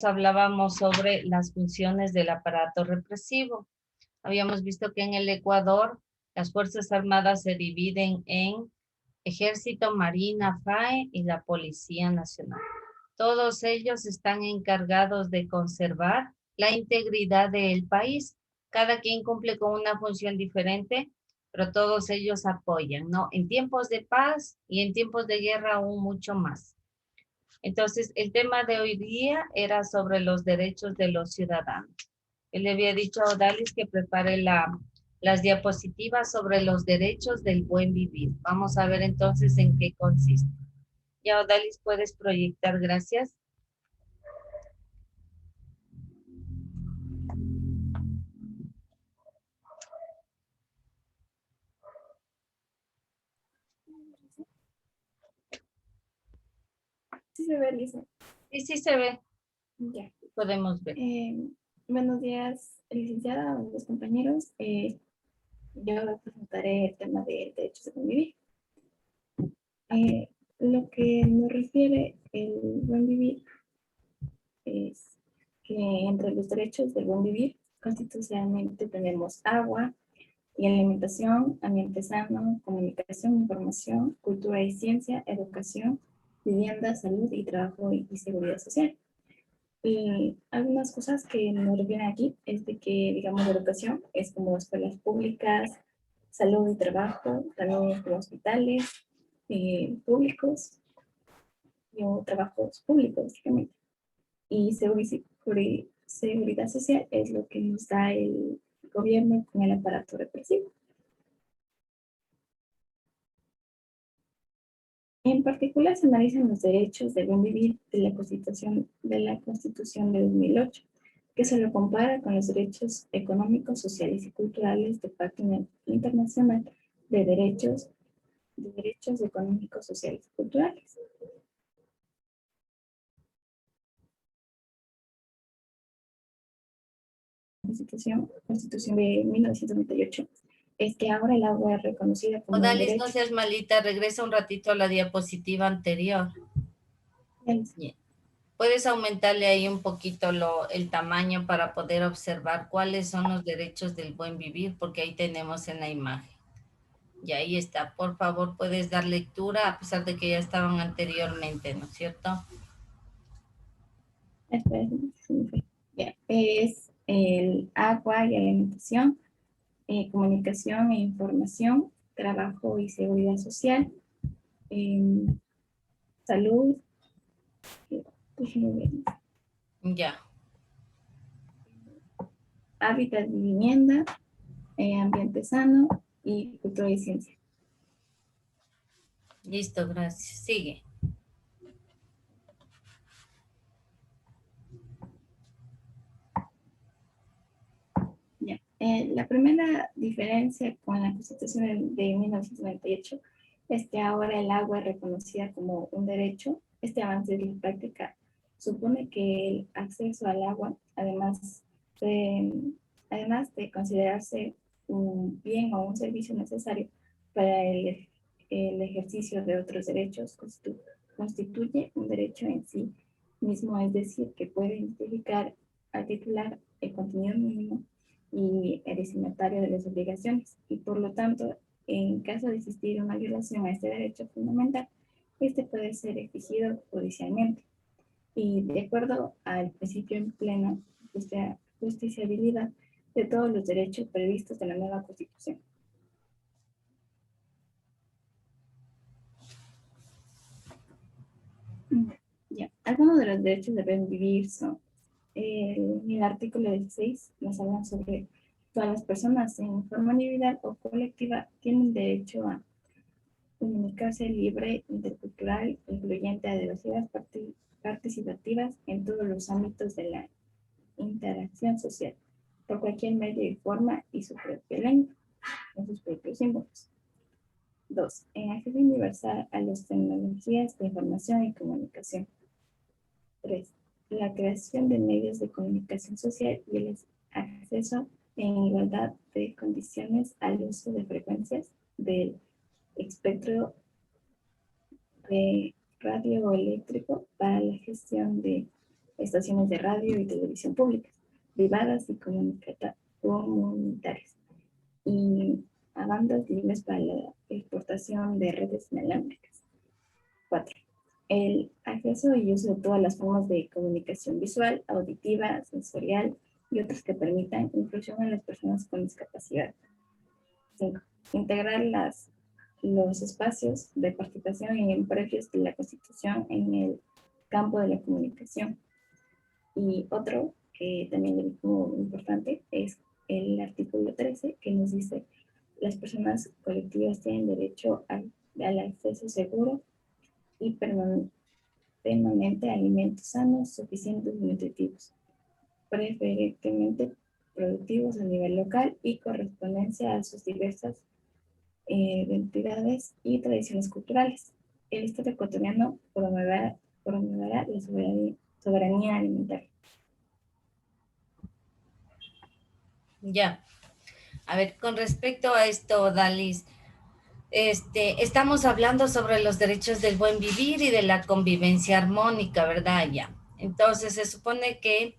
hablábamos sobre las funciones del aparato represivo. Habíamos visto que en el Ecuador las Fuerzas Armadas se dividen en Ejército, Marina, FAE y la Policía Nacional. Todos ellos están encargados de conservar la integridad del país. Cada quien cumple con una función diferente, pero todos ellos apoyan, ¿no? En tiempos de paz y en tiempos de guerra aún mucho más. Entonces, el tema de hoy día era sobre los derechos de los ciudadanos. Él le había dicho a Odalis que prepare las diapositivas sobre los derechos del buen vivir. Vamos a ver entonces en qué consiste. Ya, Odalis, puedes proyectar, gracias. Sí se ve, Lisa. Sí, sí se ve. Ya. Podemos ver. Buenos días, licenciada, buenos compañeros. Yo presentaré el tema de derechos de convivir. Lo que nos refiere el buen vivir es que entre los derechos del buen vivir constitucionalmente tenemos agua y alimentación, ambiente sano, comunicación, información, cultura y ciencia, educación, vivienda, salud y trabajo y seguridad social. Y algunas cosas que nos refieren aquí es de que, digamos, educación es como escuelas públicas, salud y trabajo, también como hospitales públicos o trabajos públicos, básicamente. Y seguridad social es lo que nos da el gobierno con el aparato represivo. En particular se analizan los derechos del buen vivir de la Constitución de 2008, que se lo compara con los derechos económicos, sociales y culturales del Pacto Internacional de Derechos Económicos, Sociales y Culturales. Constitución de 1998 es que ahora el agua es reconocida como un Odalis, derecho. no seas malita, regresa un ratito a la diapositiva anterior. Bien. Puedes aumentarle ahí un poquito el tamaño para poder observar cuáles son los derechos del buen vivir, porque ahí tenemos en la imagen. Y ahí está. Por favor, puedes dar lectura a pesar de que ya estaban anteriormente, ¿no es cierto? Es el agua y alimentación, comunicación e información, trabajo y seguridad social, salud, Ya. hábitat y vivienda, ambiente sano y cultura y ciencia. Listo, gracias. Sigue. Ya. La primera diferencia con la Constitución de 1998 es que ahora el agua es reconocida como un derecho. Este avance de la práctica supone que el acceso al agua, además de considerarse un bien o un servicio necesario para el ejercicio de otros derechos, constituye un derecho en sí mismo, es decir, que puede identificar al titular el contenido mínimo y el destinatario de las obligaciones, y por lo tanto, en caso de existir una violación a este derecho fundamental, este puede ser exigido judicialmente. Y de acuerdo al principio en plena justiciabilidad de todos los derechos previstos en la nueva Constitución. Ya. Algunos de los derechos deben vivir son, en el artículo 16 nos hablan sobre todas las personas en forma individual o colectiva tienen derecho a comunicarse libre, intercultural, incluyente a diversidades participativas en todos los ámbitos de la interacción social, por cualquier medio y forma y su propia lengua, con sus propios símbolos. 2. En acceso universal a las tecnologías de información y comunicación. 3. La creación de medios de comunicación social y el acceso en igualdad de condiciones al uso de frecuencias del espectro de radioeléctrico para la gestión de estaciones de radio y televisión públicas, privadas y comunitarias, y a bandas libres para la exportación de redes inalámbricas. 4. El acceso y uso de todas las formas de comunicación visual, auditiva, sensorial y otras que permitan inclusión en las personas con discapacidad. 5. Integrar los espacios de participación en previos de la Constitución en el campo de la comunicación. Y otro que también es muy importante es el artículo 13, que nos dice: las personas colectivas tienen derecho al acceso seguro y permanente a alimentos sanos, suficientes y nutritivos, preferentemente productivos a nivel local y correspondencia a sus diversas identidades y tradiciones culturales. El Estado ecuatoriano promoverá la soberanía alimentaria. Ya. A ver, con respecto a esto, Dalis, estamos hablando sobre los derechos del buen vivir y de la convivencia armónica, ¿verdad? Ya. Entonces, se supone que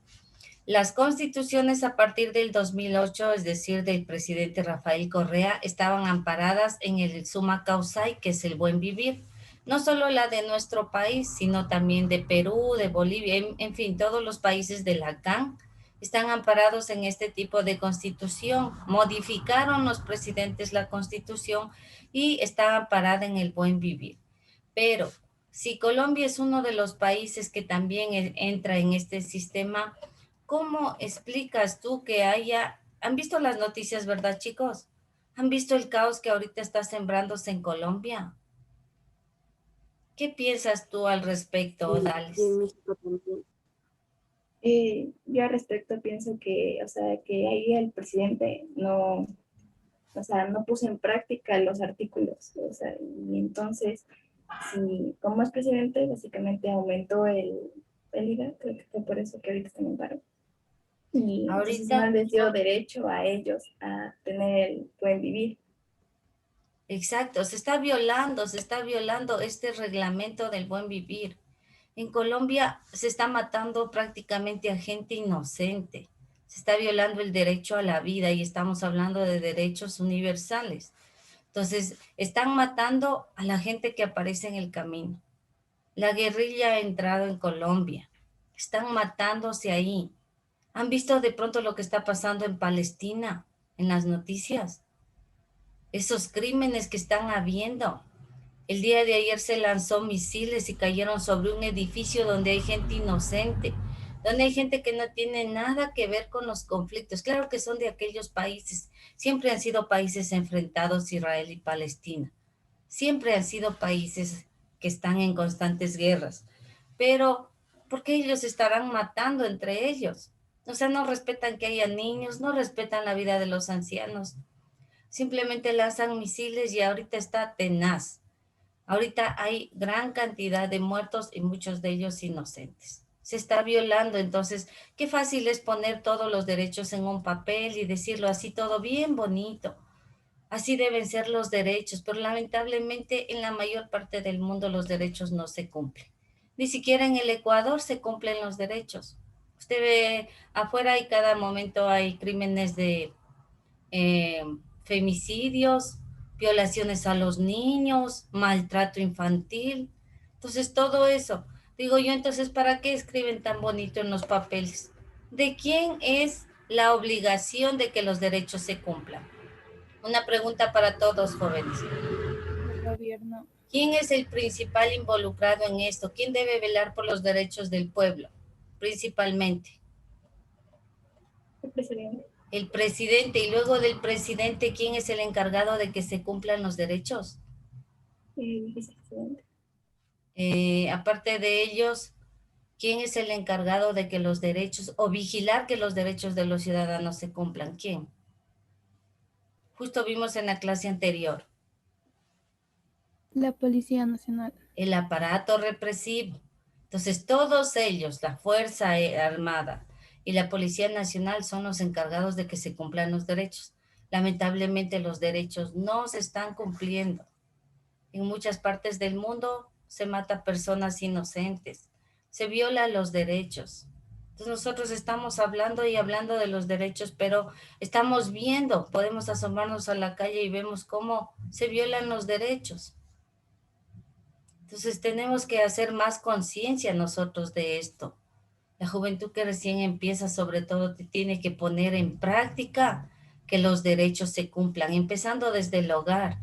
las constituciones a partir del 2008, es decir, del presidente Rafael Correa, estaban amparadas en el summa causa, que es el buen vivir. No solo la de nuestro país, sino también de Perú, de Bolivia, en fin, todos los países de la CAN están amparados en este tipo de constitución. Modificaron los presidentes la constitución y está amparada en el buen vivir. Pero si Colombia es uno de los países que también entra en este sistema, ¿cómo explicas tú que haya... ¿Han visto las noticias, verdad, chicos? ¿Han visto el caos que ahorita está sembrándose en Colombia? ¿Qué piensas tú al respecto, Dalis? En México también. Yo al respecto pienso que, o sea, que ahí el presidente no, o sea, no puso en práctica los artículos, o sea, y entonces, si, como es presidente, básicamente aumentó el IVA, creo que fue por eso que ahorita están en paro. Y entonces no Ahorita, les dio derecho a ellos a tener el buen vivir. exacto, se está violando este reglamento del buen vivir. En Colombia se está matando prácticamente a gente inocente. Se está violando el derecho a la vida y estamos hablando de derechos universales. Entonces, están matando a la gente que aparece en el camino. La guerrilla ha entrado en Colombia. Están matándose ahí. ¿Han visto de pronto lo que está pasando en Palestina en las noticias? Esos crímenes que están habiendo. El día de ayer se lanzó misiles y cayeron sobre un edificio donde hay gente inocente, donde hay gente que no tiene nada que ver con los conflictos. Claro que son de aquellos países, siempre han sido países enfrentados, Israel y Palestina. Siempre han sido países que están en constantes guerras. Pero, ¿por qué ellos estarán matando entre ellos? O sea, no respetan que haya niños, no respetan la vida de los ancianos. Simplemente lanzan misiles y ahorita está tenaz. Ahorita hay gran cantidad de muertos y muchos de ellos inocentes. Se está violando, entonces, qué fácil es poner todos los derechos en un papel y decirlo así todo bien bonito. Así deben ser los derechos, pero lamentablemente en la mayor parte del mundo los derechos no se cumplen. Ni siquiera en el Ecuador se cumplen los derechos. Usted ve afuera y cada momento hay crímenes de eh, femicidios, violaciones a los niños, maltrato infantil. Entonces, todo eso. Digo yo, entonces, ¿para qué escriben tan bonito en los papeles? ¿De quién es la obligación de que los derechos se cumplan? Una pregunta para todos, jóvenes. El gobierno. ¿Quién es el principal involucrado en esto? ¿Quién debe velar por los derechos del pueblo? Principalmente. El presidente. El presidente. Y luego del presidente, ¿quién es el encargado de que se cumplan los derechos? El vicepresidente. Aparte de ellos, ¿quién es el encargado de que los derechos o vigilar que los derechos de los ciudadanos se cumplan? ¿Quién? Justo vimos en la clase anterior. La Policía Nacional. El aparato represivo. Entonces, todos ellos, la Fuerza Armada y la Policía Nacional son los encargados de que se cumplan los derechos. Lamentablemente, los derechos no se están cumpliendo. En muchas partes del mundo se mata personas inocentes, se violan los derechos. Entonces nosotros estamos hablando y hablando de los derechos, pero estamos viendo, podemos asomarnos a la calle y vemos cómo se violan los derechos. Entonces tenemos que hacer más conciencia nosotros de esto. La juventud que recién empieza, sobre todo, te tiene que poner en práctica que los derechos se cumplan, empezando desde el hogar.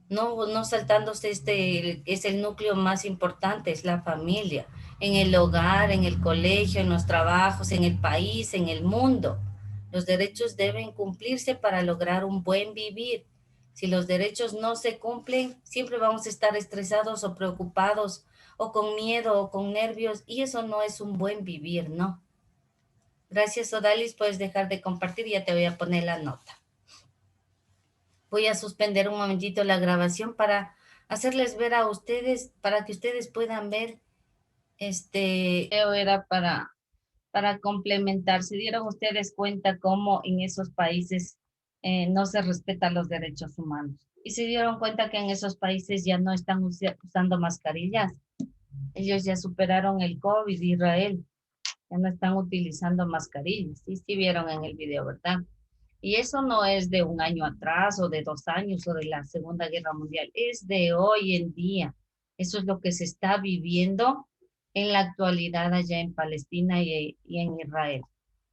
No saltándose es el núcleo más importante, es la familia, en el hogar, en el colegio, en los trabajos, en el país, en el mundo. Los derechos deben cumplirse para lograr un buen vivir. Si los derechos no se cumplen, siempre vamos a estar estresados o preocupados o con miedo o con nervios y eso no es un buen vivir, ¿no? Gracias, Odalis, puedes dejar de compartir y ya te voy a poner la nota. Voy a suspender un momentito la grabación para hacerles ver a ustedes, para que ustedes puedan ver, era para complementar. ¿Se dieron ustedes cuenta cómo en esos países no se respetan los derechos humanos? Y se dieron cuenta que en esos países ya no están usando mascarillas. Ellos ya superaron el COVID, Israel. Ya no están utilizando mascarillas. Sí vieron en el video, ¿verdad? Y eso no es de un año atrás o de 2 años o de la Segunda Guerra Mundial, es de hoy en día. Eso es lo que se está viviendo en la actualidad allá en Palestina y en Israel.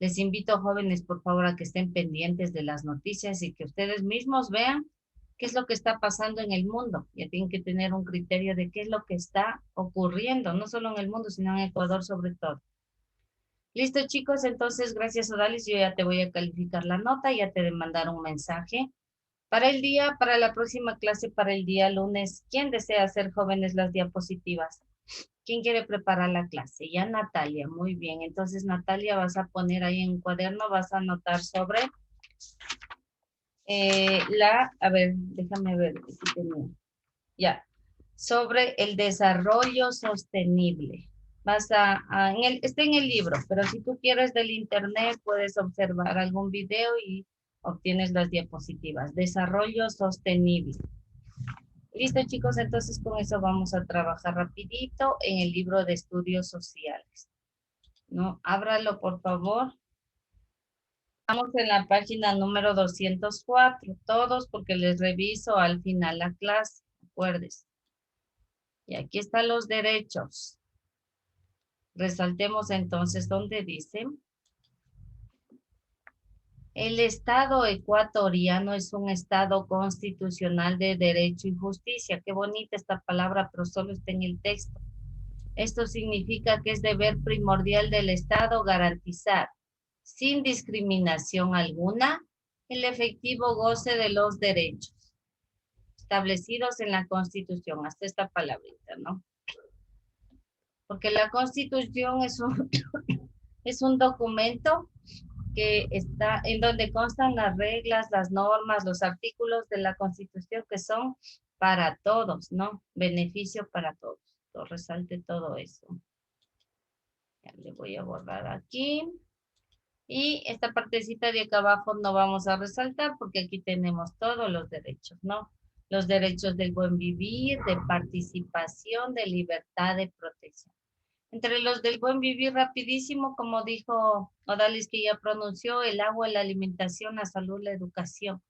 Les invito, jóvenes, por favor, a que estén pendientes de las noticias y que ustedes mismos vean qué es lo que está pasando en el mundo. Ya tienen que tener un criterio de qué es lo que está ocurriendo, no solo en el mundo, sino en Ecuador sobre todo. Listo, chicos, entonces gracias, Odalis. Yo ya te voy a calificar la nota, ya te mandaron un mensaje. Para el día, para la próxima clase, para el día lunes, ¿quién desea hacer, jóvenes, las diapositivas? ¿Quién quiere preparar la clase? Ya Natalia, muy bien. Entonces, Natalia, vas a poner ahí en un cuaderno, vas a anotar sobre a ver, déjame ver, aquí tenía. Ya, sobre el desarrollo sostenible. Está en el libro, pero si tú quieres del internet, puedes observar algún video y obtienes las diapositivas. Desarrollo sostenible. Listo, chicos, entonces con eso vamos a trabajar rapidito en el libro de estudios sociales. ¿No? Ábralo, por favor. Estamos en la página número 204, todos, porque les reviso al final la clase, acuérdense. Y aquí están los derechos. Resaltemos entonces donde dice: el Estado ecuatoriano es un Estado constitucional de derecho y justicia. Qué bonita esta palabra, pero solo está en el texto. Esto significa que es deber primordial del Estado garantizar, sin discriminación alguna, el efectivo goce de los derechos establecidos en la Constitución. Hasta esta palabrita, ¿no? Porque la Constitución es un documento que está en donde constan las reglas, las normas, los artículos de la Constitución que son para todos, ¿no? Beneficio para todos. Resalte todo eso. Ya le voy a borrar aquí. Y esta partecita de acá abajo no vamos a resaltar porque aquí tenemos todos los derechos, ¿no? Los derechos del buen vivir, de participación, de libertad, de protección. Entre los del buen vivir, rapidísimo, como dijo Odalis, que ya pronunció, el agua, la alimentación, la salud, la educación.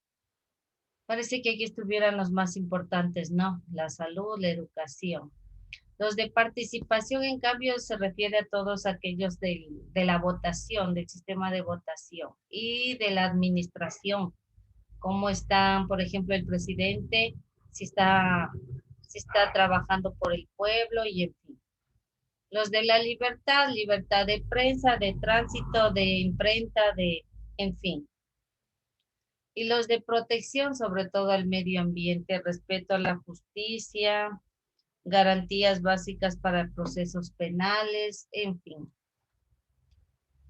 Parece que aquí estuvieran los más importantes, ¿no? La salud, la educación. Los de participación, en cambio, se refiere a todos aquellos de la votación, del sistema de votación y de la administración. Cómo están, por ejemplo, el presidente, si está trabajando por el pueblo y en fin. Los de la libertad, libertad de prensa, de tránsito, de imprenta, en fin. Y los de protección, sobre todo al medio ambiente, respeto a la justicia, garantías básicas para procesos penales, en fin.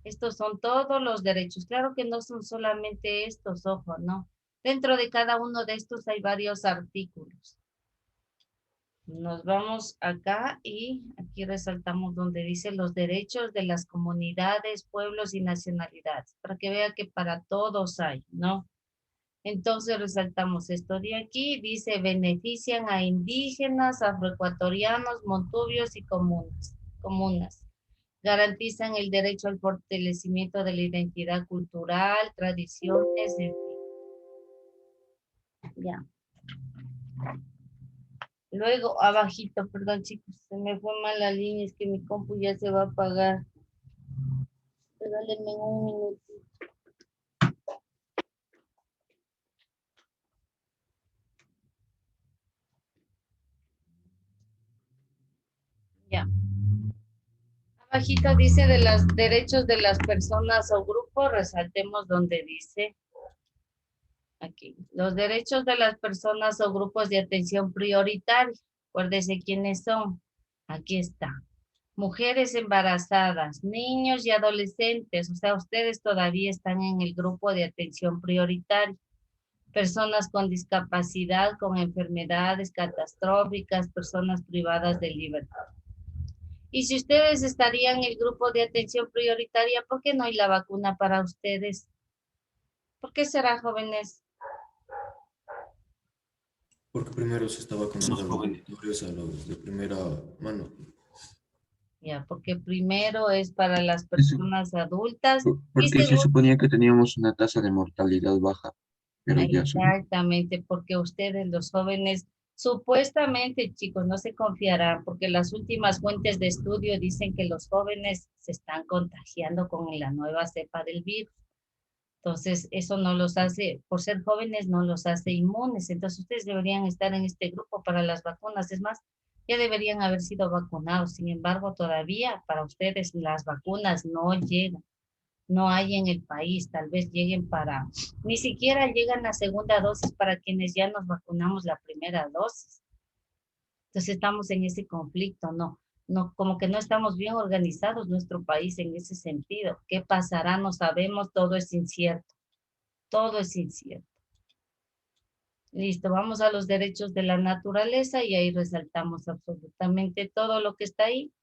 Estos son todos los derechos. Claro que no son solamente estos, ojo, ¿no? Dentro de cada uno de estos hay varios artículos. Nos vamos acá y aquí resaltamos donde dice los derechos de las comunidades, pueblos y nacionalidades, para que vea que para todos hay, ¿no? Entonces resaltamos esto de aquí, dice benefician a indígenas, afroecuatorianos, montubios y comunes. comunas. Garantizan el derecho al fortalecimiento de la identidad cultural, tradiciones, en fin. Ya. Luego, abajito, perdón chicos, se me fue mal la línea, es que mi compu ya se va a apagar. Regálenme un minuto. Ya. Abajito dice de los derechos de las personas o grupos, resaltemos donde dice aquí, los derechos de las personas o grupos de atención prioritaria. Acuérdese quiénes son. Aquí está. Mujeres embarazadas, niños y adolescentes, o sea, ustedes todavía están en el grupo de atención prioritaria. Personas con discapacidad, con enfermedades catastróficas, personas privadas de libertad. Y si ustedes estarían en el grupo de atención prioritaria, ¿por qué no hay la vacuna para ustedes? ¿Por qué será, jóvenes? Porque primero se está vacunando a los monitores, a los de primera mano. Ya, porque primero es para las personas adultas y Porque se suponía que teníamos una tasa de mortalidad baja, pero ya subió. exactamente, porque ustedes, los jóvenes, supuestamente, chicos, no se confiarán, porque las últimas fuentes de estudio dicen que los jóvenes se están contagiando con la nueva cepa del virus. Entonces, eso no los hace, por ser jóvenes, no los hace inmunes. Entonces, ustedes deberían estar en este grupo para las vacunas. Es más, ya deberían haber sido vacunados. Sin embargo, todavía para ustedes las vacunas no llegan. No hay en el país. Tal vez lleguen para, ni siquiera llegan la segunda dosis para quienes ya nos vacunamos la primera dosis. Entonces, estamos en ese conflicto, ¿no? No, como que no estamos bien organizados nuestro país en ese sentido. ¿Qué pasará? No sabemos, todo es incierto. Todo es incierto. Listo, vamos a los derechos de la naturaleza y ahí resaltamos absolutamente todo lo que está ahí.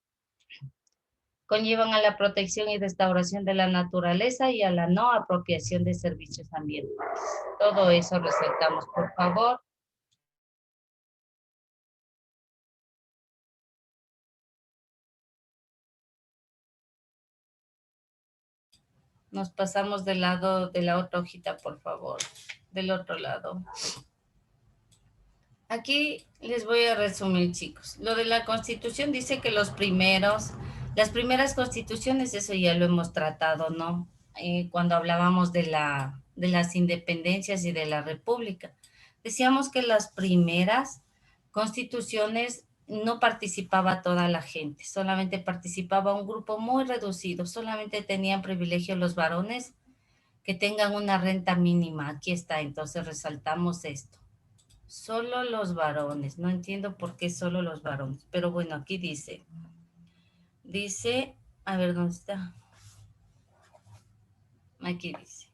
Conllevan a la protección y restauración de la naturaleza y a la no apropiación de servicios ambientales. Todo eso resaltamos, por favor. Nos pasamos del lado de la otra hojita, por favor. Del otro lado. Aquí les voy a resumir, chicos. Lo de la Constitución dice que las primeras constituciones, eso ya lo hemos tratado, ¿no? Cuando hablábamos de las independencias y de la república. Decíamos que las primeras constituciones no participaba toda la gente, solamente participaba un grupo muy reducido, solamente tenían privilegio los varones que tengan una renta mínima. Aquí está, entonces resaltamos esto. Solo los varones, no entiendo por qué solo los varones, pero bueno, aquí dice, a ver, ¿dónde está? Aquí dice,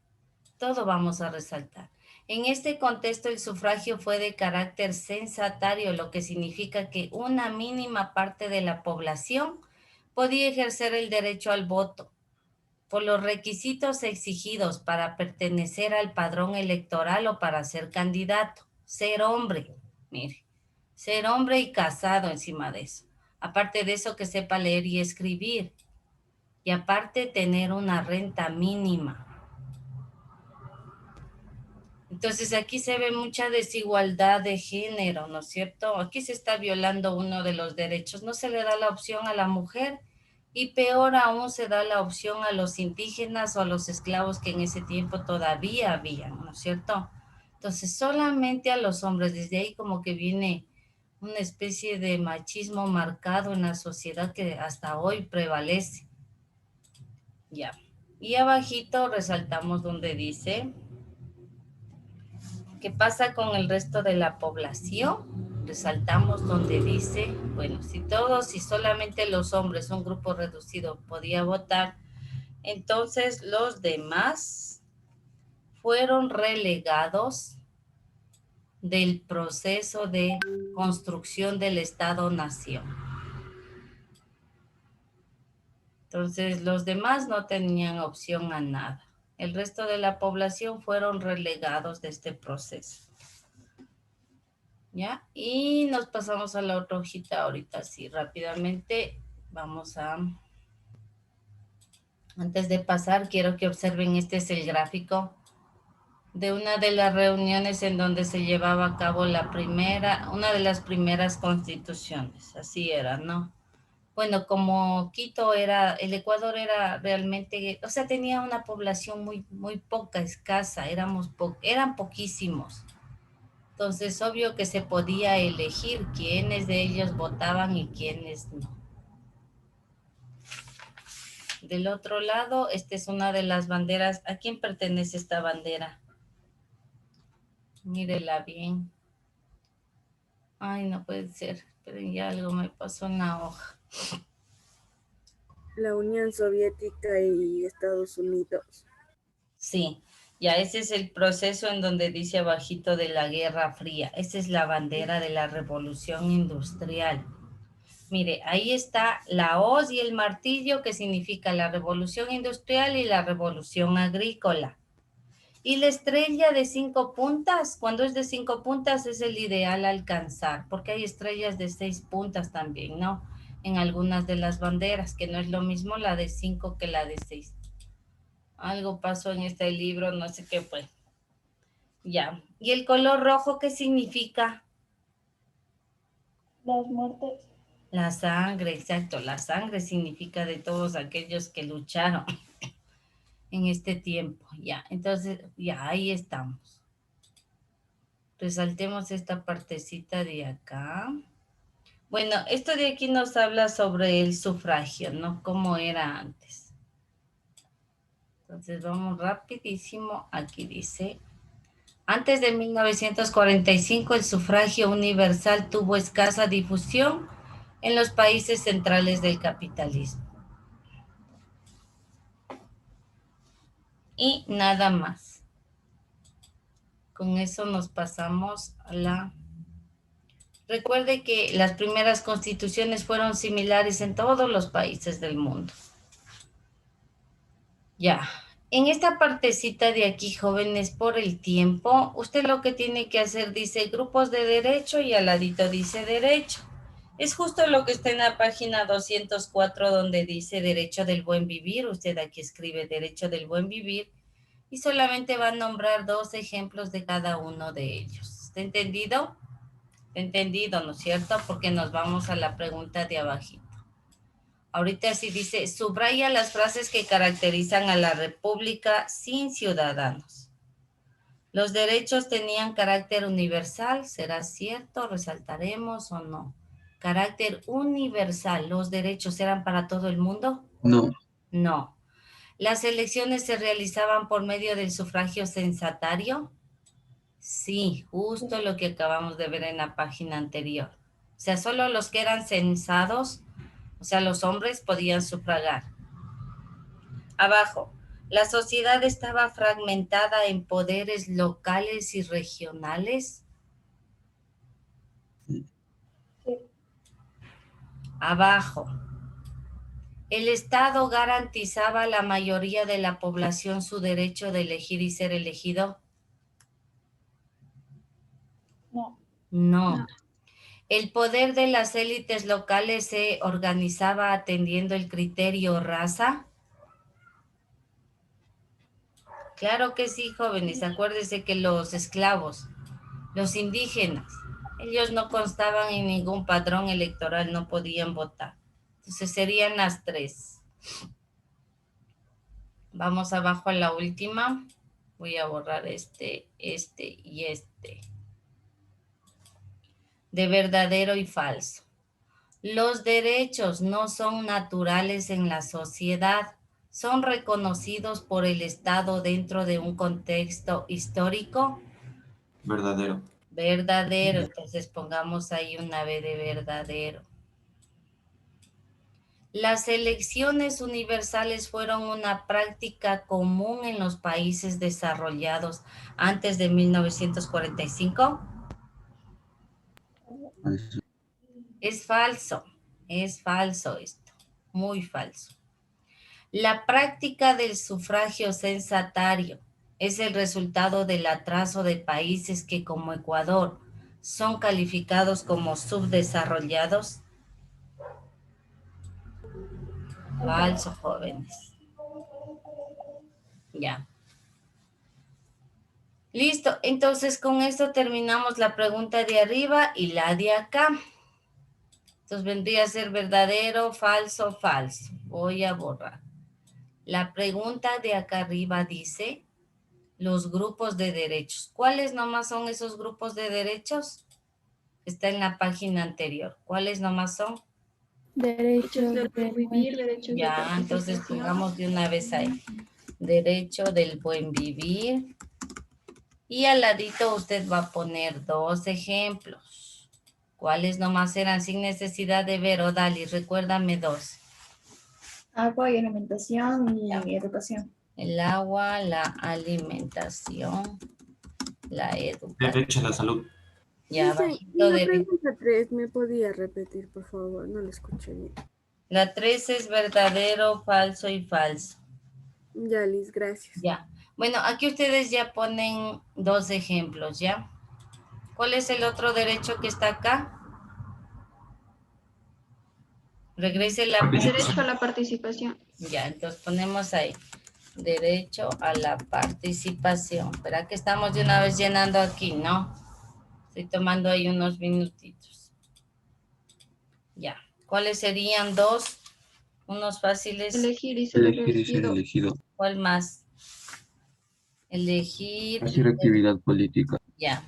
todo vamos a resaltar. En este contexto, el sufragio fue de carácter censatario, lo que significa que una mínima parte de la población podía ejercer el derecho al voto por los requisitos exigidos para pertenecer al padrón electoral o para ser candidato. Ser hombre, mire, ser hombre y casado encima de eso. Aparte de eso, que sepa leer y escribir. Y aparte, tener una renta mínima. Entonces, aquí se ve mucha desigualdad de género, ¿no es cierto? Aquí se está violando uno de los derechos. No se le da la opción a la mujer y peor aún se da la opción a los indígenas o a los esclavos que en ese tiempo todavía habían, ¿no es cierto? Entonces, solamente a los hombres. Desde ahí como que viene una especie de machismo marcado en la sociedad que hasta hoy prevalece. Ya. Y abajito resaltamos donde dice, ¿qué pasa con el resto de la población? Resaltamos donde dice, bueno, si solamente los hombres, un grupo reducido, podía votar, entonces los demás fueron relegados del proceso de construcción del Estado-Nación. Entonces los demás no tenían opción a nada. El resto de la población fueron relegados de este proceso. ¿Ya? Y nos pasamos a la otra hojita ahorita, sí, rápidamente. Vamos a... Antes de pasar, quiero que observen, este es el gráfico de una de las reuniones en donde se llevaba a cabo una de las primeras constituciones. Así era, ¿no? Bueno, como el Ecuador era realmente, o sea, tenía una población muy poca, escasa, eran poquísimos. Entonces, obvio que se podía elegir quiénes de ellos votaban y quiénes no. Del otro lado, esta es una de las banderas. ¿A quién pertenece esta bandera? Mírela bien. Ay, no puede ser. Esperen, ya algo me pasó en la hoja. La Unión Soviética y Estados Unidos. Sí, ya ese es el proceso en donde dice abajito de la Guerra Fría. Esa es la bandera de la Revolución Industrial. Mire, ahí está la hoz y el martillo, que significa la Revolución Industrial y la Revolución Agrícola. Y la estrella de 5 puntas, cuando es de 5 puntas es el ideal alcanzar, porque hay estrellas de 6 puntas también, ¿no? En algunas de las banderas, que no es lo mismo la de 5 que la de 6. Algo pasó en este libro, no sé qué fue. Ya. ¿Y el color rojo qué significa? Las muertes. La sangre, exacto. La sangre significa de todos aquellos que lucharon en este tiempo. Ya, entonces, ya ahí estamos. Resaltemos esta partecita de acá. Bueno, esto de aquí nos habla sobre el sufragio, ¿no? Cómo era antes. Entonces, vamos rapidísimo. Aquí dice... Antes de 1945, el sufragio universal tuvo escasa difusión en los países centrales del capitalismo. Y nada más. Con eso nos pasamos a la... Recuerde que las primeras constituciones fueron similares en todos los países del mundo. Ya. En esta partecita de aquí, jóvenes, por el tiempo, usted lo que tiene que hacer dice grupos de derecho y al ladito dice derecho. Es justo lo que está en la página 204 donde dice derecho del buen vivir. Usted aquí escribe derecho del buen vivir y solamente va a nombrar 2 ejemplos de cada uno de ellos. ¿Está entendido? Entendido, ¿no es cierto? Porque nos vamos a la pregunta de abajito. Ahorita sí dice, subraya las frases que caracterizan a la República sin ciudadanos. Los derechos tenían carácter universal, ¿será cierto? ¿Resaltaremos o no? Carácter universal, ¿los derechos eran para todo el mundo? No, No. ¿Las elecciones se realizaban por medio del sufragio censatario? Sí, justo lo que acabamos de ver en la página anterior. O sea, solo los que eran censados, o sea, los hombres podían sufragar. Abajo, la sociedad estaba fragmentada en poderes locales y regionales. Sí. Abajo, el Estado garantizaba a la mayoría de la población su derecho de elegir y ser elegido. No. No. El poder de las élites locales se organizaba atendiendo el criterio raza. Claro que sí, jóvenes. Acuérdense que los esclavos, los indígenas, ellos no constaban en ningún padrón electoral, no podían votar. Entonces serían las 3. Vamos abajo a la última. Voy a borrar este y este. De verdadero y falso. Los derechos no son naturales en la sociedad, son reconocidos por el Estado dentro de un contexto histórico. Verdadero. Verdadero, entonces pongamos ahí una B de verdadero. Las elecciones universales fueron una práctica común en los países desarrollados antes de 1945. falso. Es falso esto, muy falso. La práctica del sufragio censatario es el resultado del atraso de países que, como Ecuador, son calificados como subdesarrollados. Falso, jóvenes. Ya. Listo, entonces con esto terminamos la pregunta de arriba y la de acá. Entonces vendría a ser verdadero, falso, falso. Voy a borrar. La pregunta de acá arriba dice los grupos de derechos. ¿Cuáles nomás son esos grupos de derechos? Está en la página anterior. ¿Cuáles nomás son? Derechos Derechos del buen vivir, derechos de Ya, entonces participación. pongamos de una vez ahí. Derecho del buen vivir. Y al ladito usted va a poner 2 ejemplos. ¿Cuáles nomás eran sin necesidad de ver? Odali, recuérdame 2. Agua y alimentación y Ya. educación. El agua, la alimentación, la educación. Derecho a la salud. Ya, Mister, bajito y la de... pregunta 3, ¿me podía repetir, por favor? No lo escuché bien. La 3 es verdadero, falso y falso. Ya, Liz, gracias. Ya. Bueno, aquí ustedes ya ponen 2 ejemplos, ¿ya? ¿Cuál es el otro derecho que está acá? Regrese la... Derecho a la participación. Ya, entonces ponemos ahí. Derecho a la participación. Espera que estamos de una vez llenando aquí, ¿no? Estoy tomando ahí unos minutitos. Ya. ¿Cuáles serían 2? Unos fáciles. Elegir y ser Elegir y ser elegido. elegido. ¿Cuál más? Elegir. Hacer actividad política. Ya.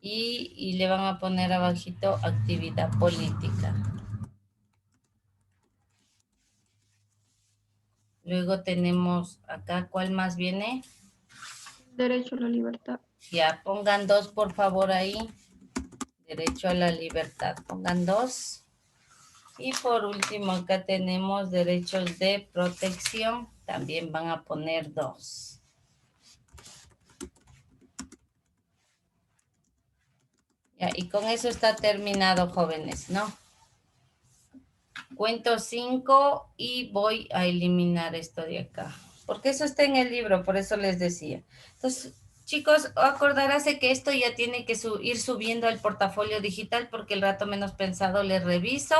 Y le van a poner abajito actividad política. Luego tenemos acá, ¿cuál más viene? Derecho a la libertad. Ya, pongan 2 por favor ahí. Derecho a la libertad. Pongan 2. Y por último acá tenemos derechos de protección. También van a poner 2. Ya, y con eso está terminado, jóvenes, ¿no? Cuento 5 y voy a eliminar esto de acá. Porque eso está en el libro, por eso les decía. Entonces, chicos, acordarse que esto ya tiene que ir subiendo al portafolio digital porque el rato menos pensado le reviso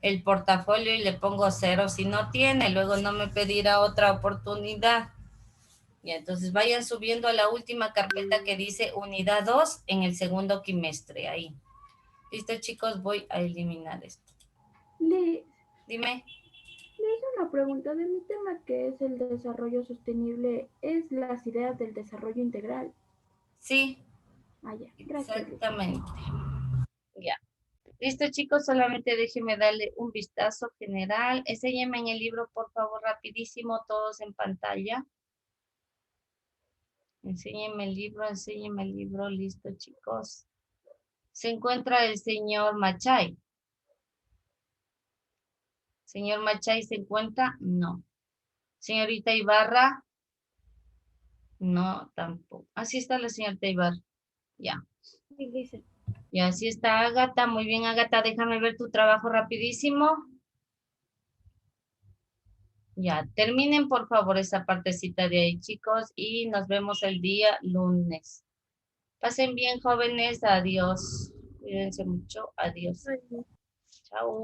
el portafolio y le pongo 0 si no tiene. Luego no me pedirá otra oportunidad. Y entonces vayan subiendo a la última carpeta que dice unidad 2 en el segundo quimestre. Ahí. Listo, chicos, voy a eliminar esto. Dime. Le hice una pregunta de mi tema, que es el desarrollo sostenible, es las ideas del desarrollo integral. Sí. Ah, ya, gracias. Exactamente. Ya. Listo, chicos, solamente déjenme darle un vistazo general. Enséñenme en el libro, por favor, rapidísimo, todos en pantalla. Enséñenme el libro. Listo, chicos. Se encuentra el señor Machay. ¿Señor Machay se encuentra? No. Señorita Ibarra. No, tampoco. Así está la señorita Ibarra. Ya. Sí, dice. Y así está Ágata. Muy bien, Ágata, déjame ver tu trabajo rapidísimo. Ya, terminen por favor esa partecita de ahí, chicos, y nos vemos el día lunes. Pasen bien, jóvenes. Adiós. Cuídense mucho. Adiós. Ay, Chao.